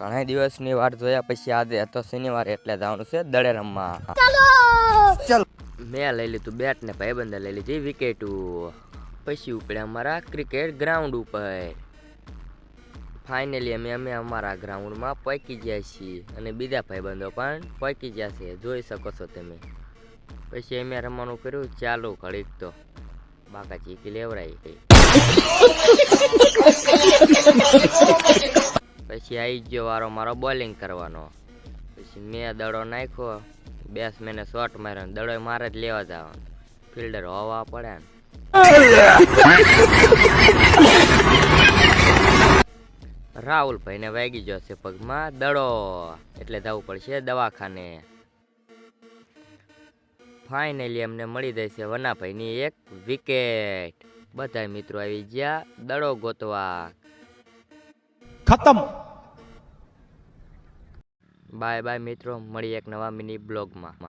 ઘણા દિવસની વાર જોયા પછી આજે હતો શનિવાર એટલે જવાનું છે દડે રમવા. ચાલો મેં લઈ લીધું બેટ ને ભાઈબંધે લઈ લીધી વિકેટ. પછી ઉપડ્યા અમારા ક્રિકેટ ગ્રાઉન્ડ ઉપર. ફાઇનલી અમે અમારા ગ્રાઉન્ડમાં પહોંચી ગયા છીએ અને બીજા ભાઈબંધો પણ પહોંચી ગયા છે, જોઈ શકો છો તમે. પછી અમે રમવાનું કર્યું ચાલુ ઘડીક તો બાકા ચીકી લેવરાઈ ગઈ. પછી આવી ગયો વારો મારો બોલિંગ કરવાનો. પછી મેં દડો નાખ્યો, બેટ્સમેને શોટ માર્યો, દડો મારે જ લેવા જવાનો. ફિલ્ડર હોવા પડે ને. રાહુલભાઈને વાગી જશે પગમાં દડો એટલે જવું પડશે દવાખાને. ફાઇનલી અમને મળી જાય છે વનાભાઈની એક વિકેટ. બધા મિત્રો આવી ગયા દડો ગોતવા. ખતમ. બાય બાય મિત્રો, મળી એક નવા મિની બ્લોગમાં.